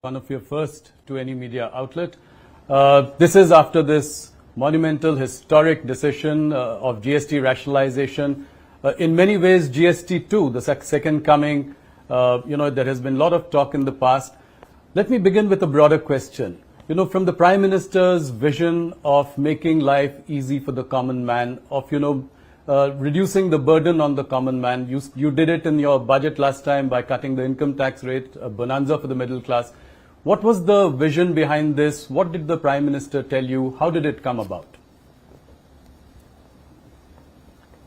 one of your first to any media outlet. This is after this monumental, historic decision of GST rationalization. In many ways, GST 2, the second coming, there has been a lot of talk in the past. Let me begin with a broader question. From the Prime Minister's vision of making life easy for the common man, of, reducing the burden on the common man. You did it in your budget last time by cutting the income tax rate, a bonanza for the middle class. What was the vision behind this? What did the Prime Minister tell you? How did it come about?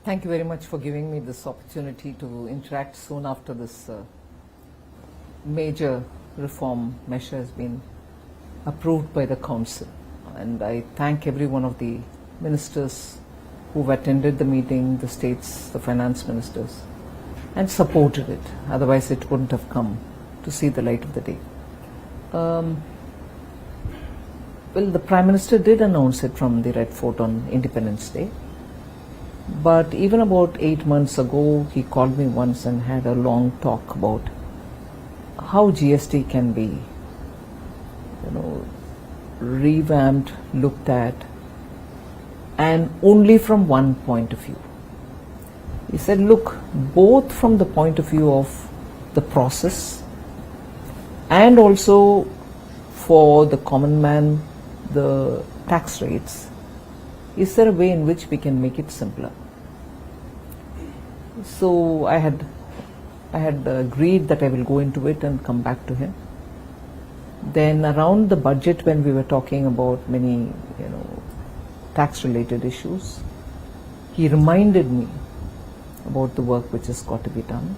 Thank you very much for giving me this opportunity to interact soon after this major reform measure has been approved by the Council. And I thank every one of the ministers who've attended the meeting, the states, the finance ministers, and supported it. Otherwise it wouldn't have come to see the light of the day. Well, the Prime Minister did announce it from the Red Fort on Independence Day. But even about 8 months ago, he called me once and had a long talk about how GST can be, revamped, looked at, and only from one point of view. He said, look, both from the point of view of the process and also for the common man, the tax rates, is there a way in which we can make it simpler? So I had agreed that I will go into it and come back to him. Then around the budget, when we were talking about many, tax-related issues, he reminded me about the work which has got to be done.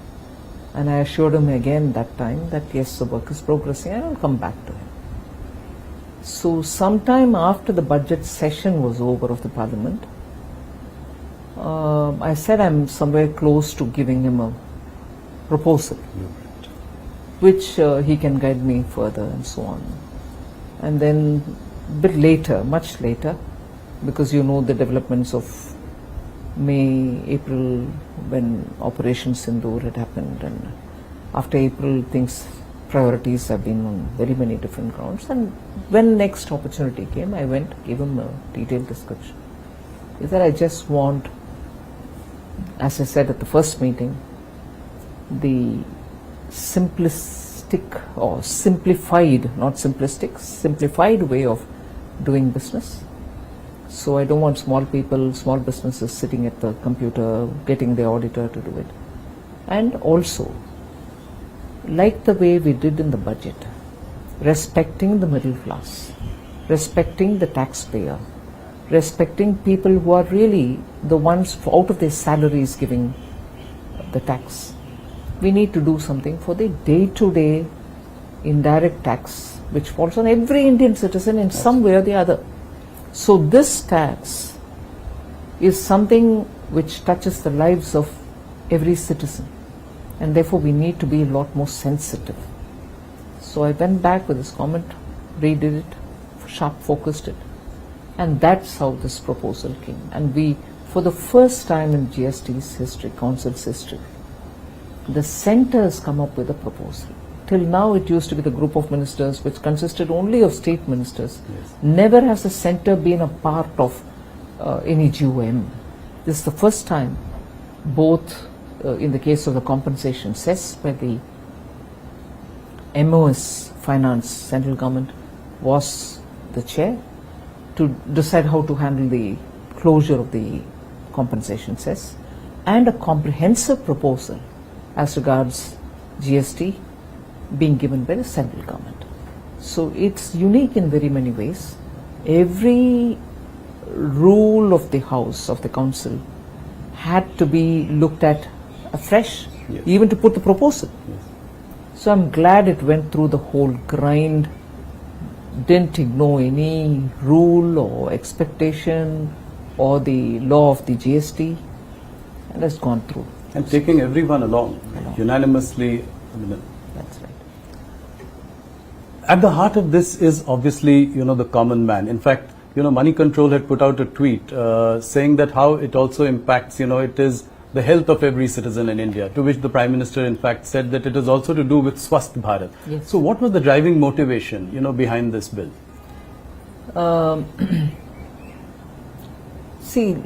And I assured him again that time that yes, the work is progressing and I'll come back to him. So sometime after the budget session was over of the Parliament, I said I'm somewhere close to giving him a proposal, which he can guide me further and so on. And then a bit later, much later, because the developments of May, April, when Operation Sindoor had happened, and after April priorities have been on very many different grounds, and when next opportunity came, I went, gave him a detailed description. Is that I just want, as I said at the first meeting, the simplistic or simplified, not simplistic, simplified way of doing business. So I don't want small businesses sitting at the computer, getting the auditor to do it. And also, like the way we did in the budget, respecting the middle class, respecting the taxpayer, respecting people who are really the ones out of their salaries giving the tax. We need to do something for the day-to-day indirect tax, which falls on every Indian citizen in some way or the other. So this tax is something which touches the lives of every citizen, and therefore we need to be a lot more sensitive. So I went back with this comment, redid it, sharp focused it, and that's how this proposal came. And we, for the first time in GST's history, Council's history, the centre has come up with a proposal. Till now it used to be the group of ministers which consisted only of state ministers. Yes. Never has the centre been a part of any GOM. This is the first time, both in the case of the compensation cess, where the MOS Finance, central government, was the chair to decide how to handle the closure of the compensation cess, and a comprehensive proposal as regards GST being given by the central government. So it's unique in very many ways. Every rule of the House, of the Council, had to be looked at afresh, yes, even to put the proposal. Yes. So I'm glad it went through the whole grind, didn't ignore any rule or expectation or the law of the GST, and has gone through. And taking everyone along. Unanimously. That's right. At the heart of this is obviously, the common man. In fact, Money Control had put out a tweet saying that how it also impacts, it is the health of every citizen in India, to which the Prime Minister in fact said that it is also to do with Swasth Bharat. Yes. So what was the driving motivation, behind this bill? See,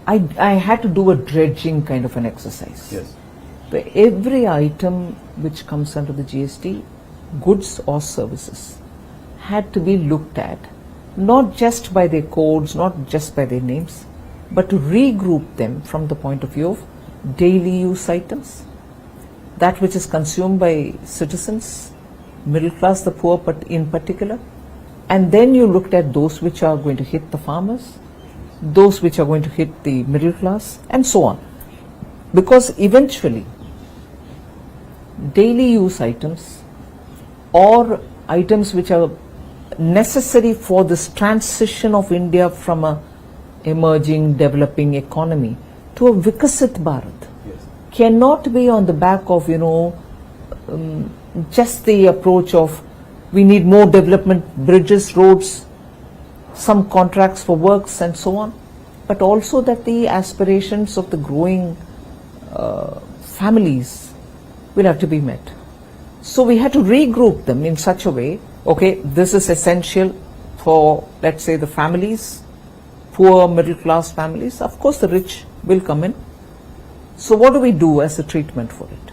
I had to do a dredging kind of an exercise. Yes. Where every item which comes under the GST, goods or services, had to be looked at, not just by their codes, not just by their names, but to regroup them from the point of view of daily use items, that which is consumed by citizens, middle class, the poor in particular, and then you looked at those which are going to hit the farmers, those which are going to hit the middle class, and so on. Because eventually, daily use items or items which are necessary for this transition of India from a emerging, developing economy to a Vikasit Bharat cannot be on the back of, just the approach of we need more development, bridges, roads, some contracts for works and so on, but also that the aspirations of the growing families will have to be met. So we had to regroup them in such a way, okay, this is essential for, let's say, the families, poor middle class families. Of course the rich will come in. So what do we do as a treatment for it?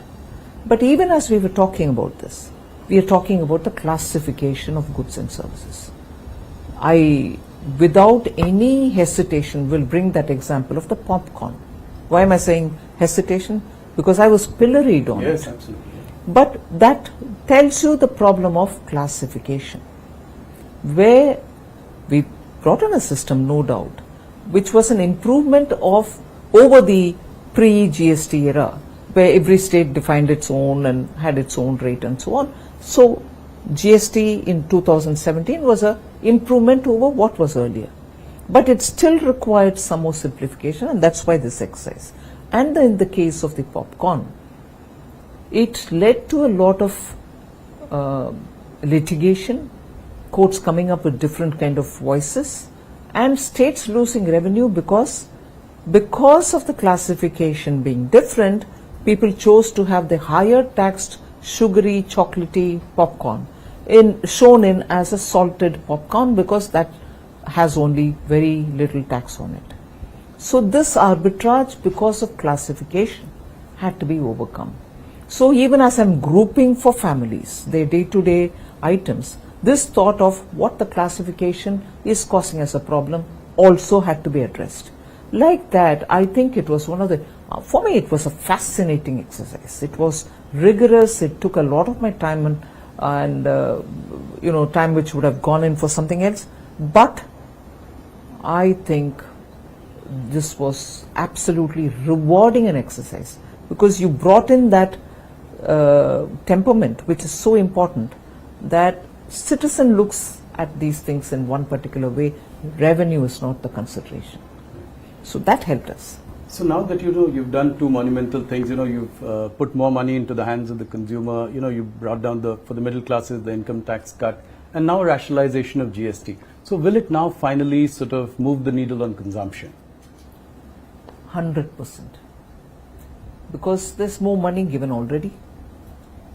But even as we were talking about this, we are talking about the classification of goods and services. I, without any hesitation, will bring that example of the popcorn. Why am I saying hesitation? Because I was pilloried on it. Yes, absolutely. But that tells you the problem of classification, where we brought in a system, no doubt, which was an improvement of over the pre-GST era, where every state defined its own and had its own rate and so on. So GST in 2017 was an improvement over what was earlier. But it still required some more simplification, and that's why this exercise. And in the case of the popcorn, it led to a lot of litigation, courts coming up with different kind of voices, and states losing revenue because of the classification being different. People chose to have the higher taxed sugary, chocolatey popcorn shown in as a salted popcorn, because that has only very little tax on it. So this arbitrage, because of classification, had to be overcome. So even as I'm grouping for families, their day-to-day items, this thought of what the classification is causing as a problem also had to be addressed. Like that, I think it was one of the, for me it was a fascinating exercise. It was rigorous, it took a lot of my time and time which would have gone in for something else. But I think this was absolutely rewarding an exercise, because you brought in that temperament, which is so important, that citizen looks at these things in one particular way. Revenue is not the consideration. So that helped us. So now that you've done two monumental things, you've put more money into the hands of the consumer, you brought down for the middle classes the income tax cut, and now rationalization of GST. So will it now finally sort of move the needle on consumption? 100%. Because there's more money given already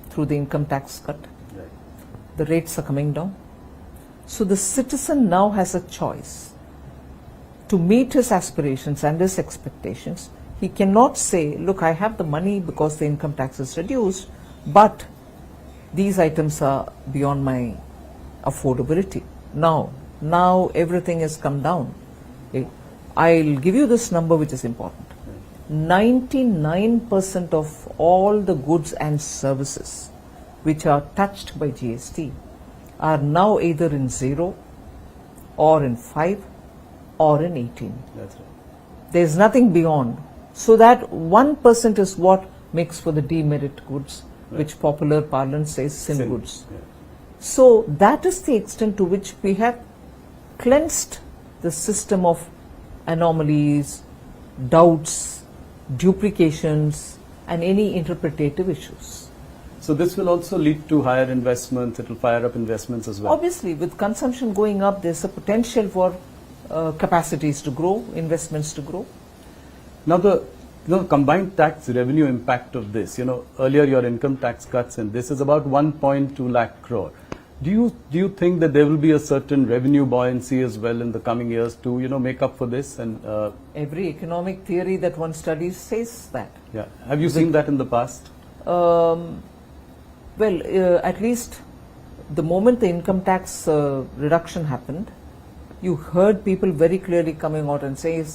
through the income tax cut. Right. The rates are coming down. So the citizen now has a choice to meet his aspirations and his expectations. He cannot say, look, I have the money because the income tax is reduced, but these items are beyond my affordability. Now everything has come down. I'll give you this number which is important. 99% of all the goods and services which are touched by GST are now either in 0 or in 5 or in 18. That's right. There's nothing beyond. So that 1% is what makes for the demerit goods, right, which popular parlance says sin goods. Yeah. So that is the extent to which we have cleansed the system of anomalies, doubts, duplications, and any interpretative issues. So this will also lead to higher investments, it will fire up investments as well. Obviously, with consumption going up, there's a potential for capacities to grow, investments to grow. Now the combined tax revenue impact of this, earlier your income tax cuts and this is about 1.2 lakh crore. Do you think that there will be a certain revenue buoyancy as well in the coming years to make up for this? And every economic theory that one studies says that. yeah, have you seen that in the past? At least the moment the income tax reduction happened, you heard people very clearly coming out and saying,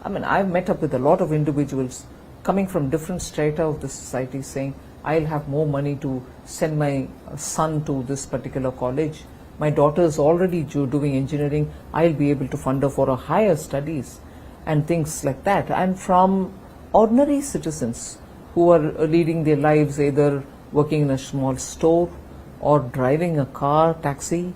I've met up with a lot of individuals coming from different strata of the society saying, I'll have more money to send my son to this particular college. My daughter is already doing engineering. I'll be able to fund her for a higher studies and things like that. And from ordinary citizens who are leading their lives either working in a small store or driving a car, taxi,